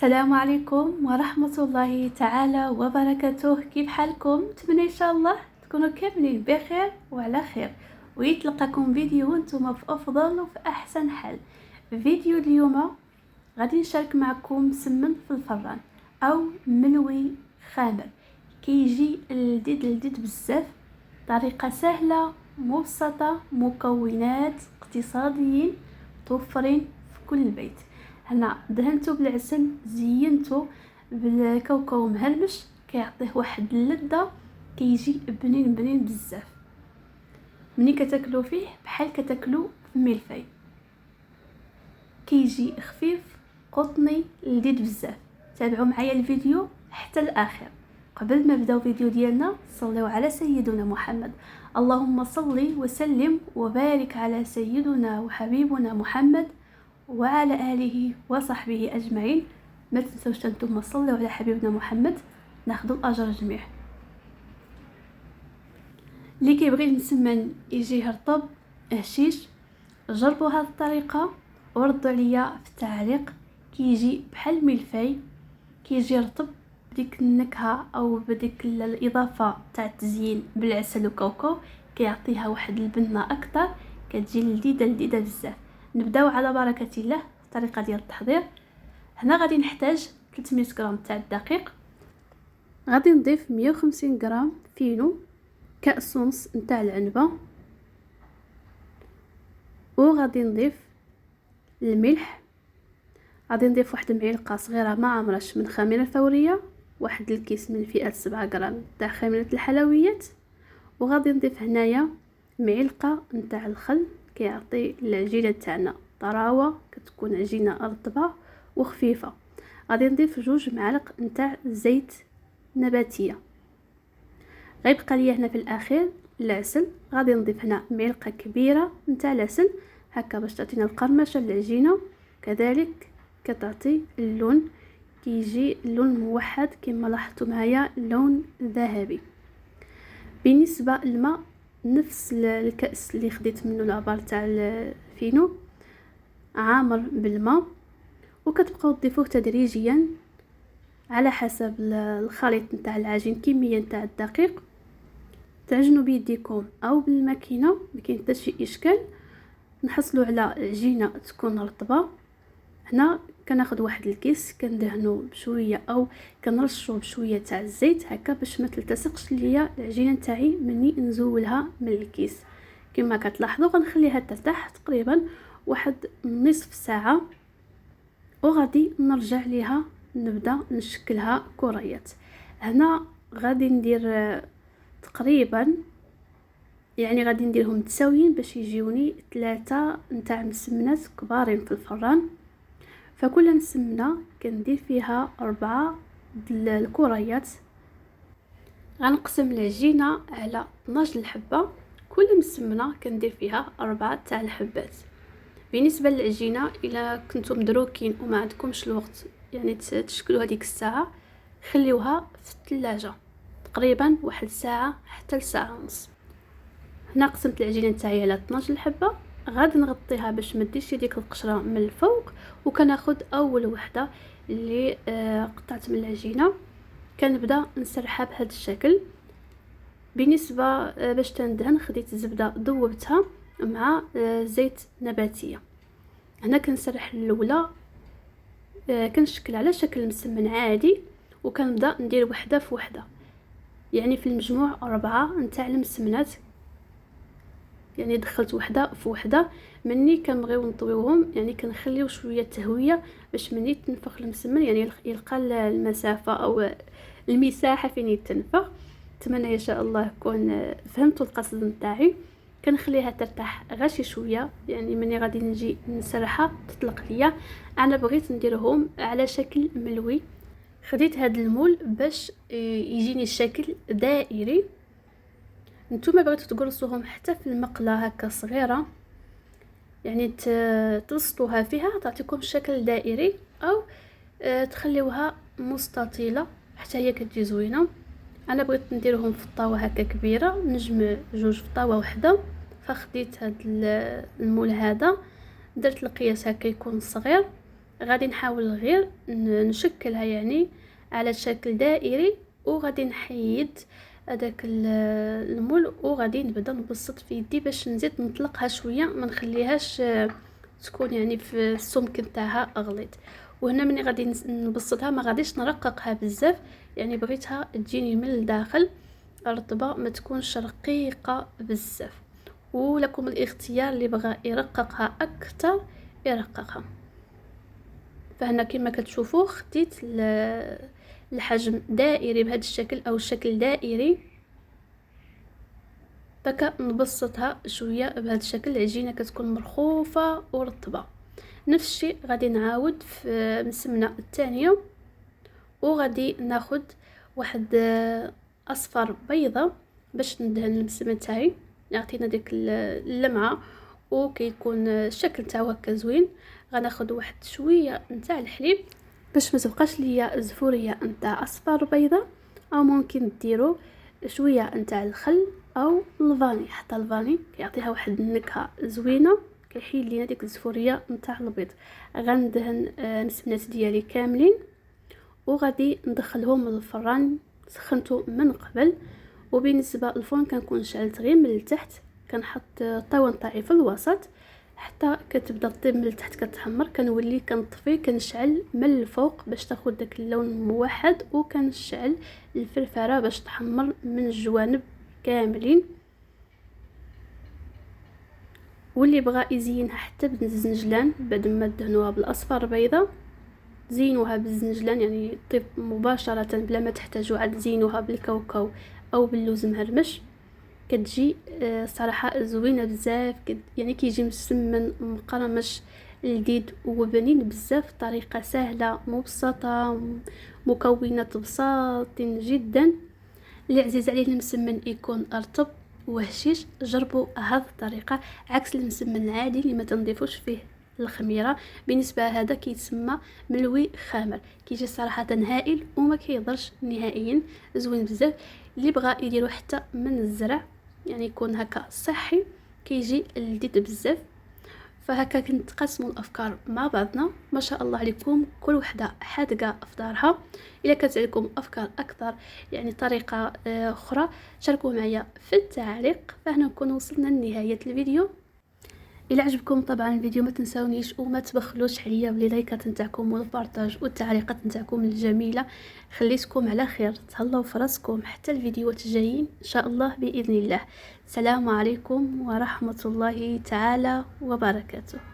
السلام عليكم ورحمة الله تعالى وبركاته. كيف حالكم؟ نتمنى ان شاء الله تكونوا كاملين بخير وعلى خير، ويتلقاكم فيديو انتم في افضل وفي احسن حال. فيديو اليوم غادي نشارك معكم مسمن في الفران او ملوي خامر. كيجي لذيذ بزاف، طريقة سهلة مبسطة، مكونات اقتصاديين متوفرين في كل بيت. هنا دهنته بالعسل، زينته بالكاوكاو مهرمش، كيعطيه واحد اللذة، كيجي بنين بزاف. ملي كتاكلو فيه بحال كتاكلو في ملفاي، كيجي خفيف قطني لذيذ بزاف. تابعوا معايا الفيديو حتى الاخر. قبل ما نبداو الفيديو ديالنا صلوا على سيدنا محمد. اللهم صل وسلم وبارك على سيدنا وحبيبنا محمد وعلى آله وصحبه أجمعين. ما تنسوش أنتم صلوا على حبيبنا محمد، ناخذوا الأجر جميع. اللي كيبغي المسمن يجيه رطب هشيش، جربوا هذه الطريقة وردوا عليا في التعليق. كيجي بحال ملفاي، كيجي رطب بديك النكهة او بديك الاضافة تاع التزيين بالعسل وكاوكاو، كيعطيها واحد البنة اكثر، كتجي لذيذه بزاف. نبداو على بركه الله الطريقه ديال التحضير. هنا غادي نحتاج 300 غرام تاع الدقيق، غادي نضيف 150 غرام فينو، كاس ونص نتاع العنبه، وغادي نضيف الملح، غادي نضيف واحد المعلقه صغيره ما عمرش من خميره فوريه، واحد الكيس من فئه 7 غرام تاع خميره الحلويات، وغادي نضيف هنايا معلقه نتاع الخل، كيعطي العجينه تاعنا طراوه، كتكون عجينه رطبه وخفيفه. غادي نضيف 2 معالق نتاع زيت نباتيه. غيبقى ليا هنا في الاخير العسل، غادي نضيف هنا معلقه كبيره نتاع العسل هكا باش تعطينا القرمشه للعجينه، كذلك كتعطي اللون، كيجي اللون موحد كما لاحظتوا معايا، لون ذهبي. بالنسبه للماء، نفس الكاس اللي خديت منه العبار تاع الفينو عامر بالماء، وكتبقاو تضيفوه تدريجيا على حسب الخليط نتاع العجين، كميه نتاع الدقيق. تعجنوا بيديكم او بالماكينه، ما كاين حتى شي اشكال. نحصلوا على عجينه تكون رطبه. هنا كناخذ واحد الكيس كندهنو بشويه او كنرشو بشويه تاع الزيت هكا باش ما تلتصقش ليا العجينه تاعي مني نزولها من الكيس. كما كتلاحظوا غنخليها ترتاح تقريبا واحد نصف ساعه، وغادي نرجع ليها نبدا نشكلها كريات. هنا غادي ندير تقريبا، يعني غادي نديرهم متساويين باش يجيوني 3 نتاع مسمنات كبارين في الفران. فكل مسمنه كندير فيها 4 الكريات. غنقسم العجينه على 12 الحبه، كل مسمنه كندير فيها 4 تاع الحبات. بالنسبه للعجينه، الا كنتم مدروكين وما عندكمش الوقت يعني تشكلوا هذيك الساعه، خليوها في الثلاجه تقريبا واحد ساعه حتى لساعه ونص. هنا قسمت العجينه تاعي على 12 حبه، غادي نغطيها باش ما ديرش ديك القشره من الفوق، وكناخذ اول وحده اللي قطعت من العجينه كنبدا نسرحها بهذا الشكل. بالنسبه باش تندهن، خديت الزبده ذوبتها مع زيت نباتيه. هنا كنسرح الاولى، كنشكل على شكل مسمن عادي، وكنبدا ندير وحده في وحده، يعني في المجموع 4 نتاع المسمنات. يعني دخلت وحده في وحده. مني كنبغيو نطويوهم يعني كنخليو شويه تهويه باش مني تنفخ المسمن يعني يلقى المسافه او المساحه فين يتنفخ. اتمنى ان شاء الله يكون فهمتوا القصد نتاعي. كنخليها ترتاح غير شويه، يعني مني غادي نجي نسرحها تطلق ليا. انا بغيت نديرهم على شكل ملوي، خديت هذا المول باش يجيني الشكل دائري. نتوما بغيتو تقرصوهم حتى في المقله هكا صغيره، يعني تلصقوها فيها تعطيكم شكل دائري، او تخليوها مستطيله حتى هي كتجي زوينه. انا بغيت نديرهم في الطاوه هكا كبيره، نجم 2 في طاوه واحده. فخديت هذا المول هذا، درت القياس هكا يكون صغير، غادي نحاول غير نشكلها يعني على شكل دائري، وغادي نحيد هذاك المول، وغادي نبدا نبسط في يدي باش نزيد نطلقها شويه، ما نخليهاش تكون يعني في السمك نتاعها غليظ. وهنا ملي غادي نبسطها ما غاديش نرققها بزاف، يعني بغيتها تجيني من الداخل رطبه، ما تكونش رقيقه بزاف. ولكم الاختيار، اللي بغى يرققها اكثر يرققها. فهنا كما كتشوفوا خديت الحجم دائري بهذا الشكل او الشكل دائري، بكا نبسطها شويه بهذا الشكل. العجينه كتكون مرخوفه ورطبه. نفس الشيء غادي نعاود في المسمنه الثانيه، وغادي ناخد واحد اصفر بيضه باش ندهن المسمن تاعي، يعطينا ديك اللمعه وكيكون الشكل تاعو هكا زوين. غناخد واحد شويه نتاع الحليب باش ما تبقاش ليا زفوريه نتاع اصفر بيضه، او ممكن ديروا شويه نتاع الخل او الفاني. حتى الفاني كيعطيها واحد النكهه زوينه، كيحيد لينا ديك الزفوريه نتاع البيض. غندهن المسمنات ديالي كاملين، وغادي ندخلهم للفران. سخنته من قبل، وبالنسبه للفرن كنكون شعلت غير من التحت، كنحط الطاوه نتاعي في الوسط حتى كتبدا الطيب من التحت كتحمر، كنولي كنطفي كنشعل من الفوق باش تاخذ داك اللون الموحد، وكنشعل الفرفره باش تحمر من الجوانب كاملين. واللي بغى يزينها حتى بالزنجلان بعد ما دهنوها بالاصفر بيضه، زينوها بالزنجلان يعني طيب مباشره بلا ما تحتاجوا عاد تزينوها بالكاوكاو او باللوز مهرمش. كتجي صراحه زوينه بزاف، يعني كيجي مسمن مقرمش لذيذ وبنين بزاف. طريقه سهله مبسطه، مكونات بساطين جدا. اللي عزيز عليه المسمن يكون رطب وهشيش، جربوا هذه الطريقه عكس المسمن العادي اللي ما تنضيفوش فيه الخميره. بالنسبه هذا كيتسمى ملوي خامر، كيجي صراحه هائل وما كيضرش نهائيا، زوين بزاف. اللي بغى يديروا حتى من الزرع يعني يكون هكا صحي، كيجي لذيذ بزاف. فهكا كنتقاسموا الافكار مع بعضنا. ما شاء الله عليكم، كل وحده حادقه في دارها. الا كانت عندكم افكار اكثر يعني طريقه اخرى شاركوا معايا في التعليق. فهنا نكون وصلنا لنهايه الفيديو. الى عجبكم طبعا الفيديو ما تنساونيش وما تبخلوش عليا باللايكات نتاعكم والبارطاج والتعليقات نتاعكم الجميله. خليتكم على خير، تهلاو في راسكم حتى الفيديوهات الجايين ان شاء الله باذن الله. السلام عليكم ورحمه الله تعالى وبركاته.